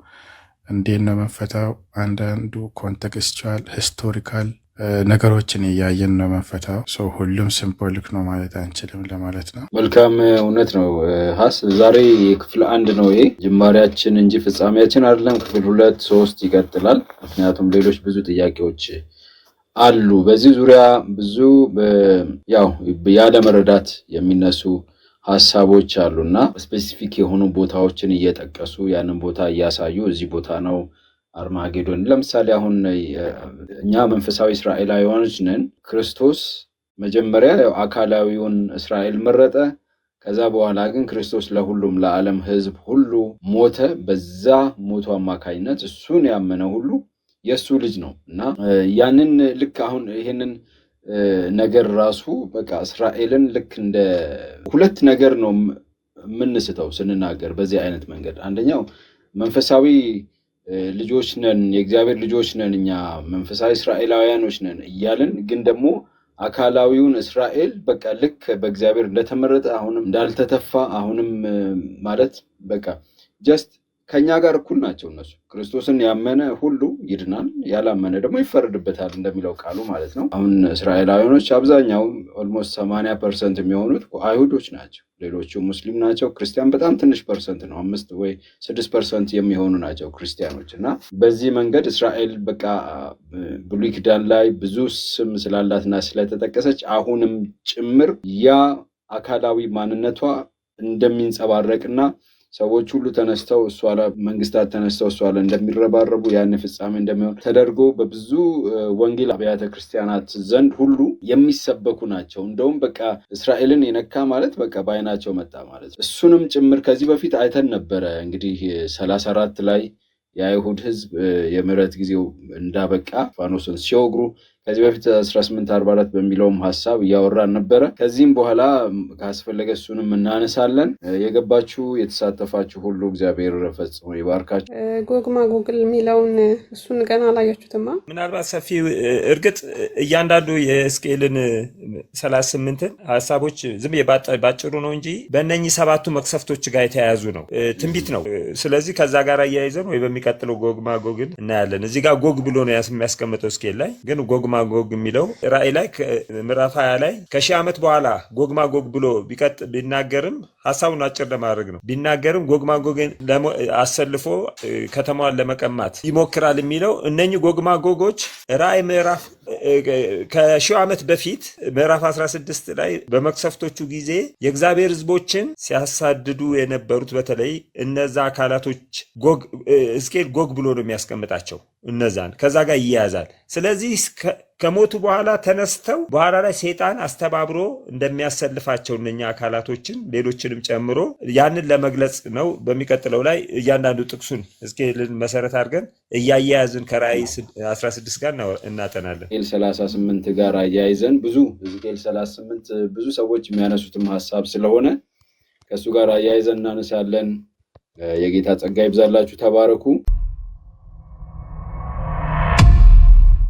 እንዴት ነው መንፈታው? አንዳንዱ ኮንቴክስቹዋል ሂስቶሪካል ነገሮችን እያየን ነው መንፈታው። ሁሉም ሲምቦሊክ ነው ማለት አንችልም ለማለት ነው። መልካም እውነት ነው። ሀስ ዛሬ ክፍል 1 ነው ይሄ ጅማሬያችን እንጂ ፍጻሜያችን አይደለም። ክፍል 2 3 ይቀጥላል። ምክንያቱም ሌሎች ብዙ ጥያቄዎች አሉ በዚህ ዙሪያ ብዙ ያለ መረዳት የሚነሱ ሀሳቦች አሉና ስፔሲፊክ የሆኑ ቦታዎችን እየጠቀሱ ያንን ቦታ እያሳዩ እዚህ ቦታ ነው አርማጌዶን። ለምሳሌ አሁን እኛ መንፈሳዊ እስራኤላውያኖች ነን። ክርስቶስ መጀመሪያ አካላዊውን እስራኤል መረጠ። ከዛ በኋላ ግን ክርስቶስ ለሁሉም ለዓለም ሕዝብ ሁሉ ሞተ። በዛ ሞቱ አማካኝነት እሱን ያመነ ሁሉ የእሱ ልጅ ነው እና ያንን ልክ አሁን ይሄንን ነገር ራሱ በቃ እስራኤልን ልክ እንደ ሁለት ነገር ነው የምንስተው ስንናገር በዚህ አይነት መንገድ። አንደኛው መንፈሳዊ ልጆች ነን፣ የእግዚአብሔር ልጆች ነን፣ እኛ መንፈሳዊ እስራኤላውያኖች ነን እያልን ግን ደግሞ አካላዊውን እስራኤል በቃ ልክ በእግዚአብሔር እንደተመረጠ አሁንም እንዳልተተፋ አሁንም ማለት በቃ ጀስት ከኛ ጋር እኩል ናቸው እነሱ። ክርስቶስን ያመነ ሁሉ ይድናል፣ ያላመነ ደግሞ ይፈረድበታል እንደሚለው ቃሉ ማለት ነው። አሁን እስራኤላውያኖች አብዛኛው ኦልሞስት 80% የሚሆኑት አይሁዶች ናቸው። ሌሎቹ ሙስሊም ናቸው። ክርስቲያን በጣም ትንሽ ፐርሰንት ነው፣ 5 ወይ 6% የሚሆኑ ናቸው ክርስቲያኖች። እና በዚህ መንገድ እስራኤል በቃ ብሉይ ኪዳን ላይ ብዙ ስም ስላላትና ስለተጠቀሰች አሁንም ጭምር ያ አካላዊ ማንነቷ እንደሚንጸባረቅና ሰዎች ሁሉ ተነስተው እሷ ላይ መንግስታት ተነስተው እሷ ላይ እንደሚረባረቡ ያን ፍጻሜ እንደሚሆን ተደርጎ በብዙ ወንጌል አብያተ ክርስቲያናት ዘንድ ሁሉ የሚሰበኩ ናቸው። እንደውም በቃ እስራኤልን የነካ ማለት በቃ በዓይናቸው መጣ ማለት ነው። እሱንም ጭምር ከዚህ በፊት አይተን ነበረ። እንግዲህ 34 ላይ የአይሁድ ህዝብ የምህረት ጊዜው እንዳበቃ ፋኖስን ሲወግሩ ከዚህ በፊት 1844 በሚለውም ሀሳብ እያወራን ነበረ። ከዚህም በኋላ ካስፈለገ እሱንም እናነሳለን። የገባችሁ የተሳተፋችሁ ሁሉ እግዚአብሔር ፈጽሞ ይባርካችሁ። ጎግ ማጎግ የሚለውን እሱን ገና አላያችሁትማ? ምናልባት ሰፊ እርግጥ እያንዳንዱ የሕዝቅኤልን 38 ሀሳቦች ዝም ባጭሩ ነው እንጂ በእነኚህ 7ቱ መቅሰፍቶች ጋር የተያያዙ ነው፣ ትንቢት ነው። ስለዚህ ከዛ ጋር አያይዘን ወይ በሚቀጥለው ጎግ ማጎግን እናያለን። እዚህ ጋር ጎግ ብሎ ነው የሚያስቀምጠው ሕዝቅኤል ላይ፣ ግን ጎግ ማጎግ የሚለው ራእይ ላይ ምዕራፍ 20 ላይ ከ1000 ዓመት በኋላ ጎግ ማጎግ ብሎ ቢናገርም ሀሳቡን አጭር ለማድረግ ነው ቢናገርም ጎግ ማጎግን አሰልፎ ከተማዋን ለመቀማት ይሞክራል የሚለው እነኚህ ጎግ ማጎጎች ራእይ ምዕራፍ ከ1000 ዓመት በፊት ምዕራፍ 16 ላይ በመቅሰፍቶቹ ጊዜ የእግዚአብሔር ሕዝቦችን ሲያሳድዱ የነበሩት በተለይ እነዛ አካላቶች ሕዝቅኤል ጎግ ብሎ ነው የሚያስቀምጣቸው። እነዛን ከዛ ጋር ይያያዛል። ስለዚህ ከሞቱ በኋላ ተነስተው በኋላ ላይ ሰይጣን አስተባብሮ እንደሚያሰልፋቸው እነኛ አካላቶችን ሌሎችንም ጨምሮ ያንን ለመግለጽ ነው። በሚቀጥለው ላይ እያንዳንዱ ጥቅሱን ሕዝቅኤልን መሰረት አድርገን እያያያዝን ከራእይ 16 ጋር እናጠናለን። ሕዝቅኤል 38 ጋር አያይዘን ሕዝቅኤል 38 ብዙ ሰዎች የሚያነሱትም ሀሳብ ስለሆነ ከእሱ ጋር አያይዘን እናነሳለን። የጌታ ጸጋ ይብዛላችሁ። ተባረኩ።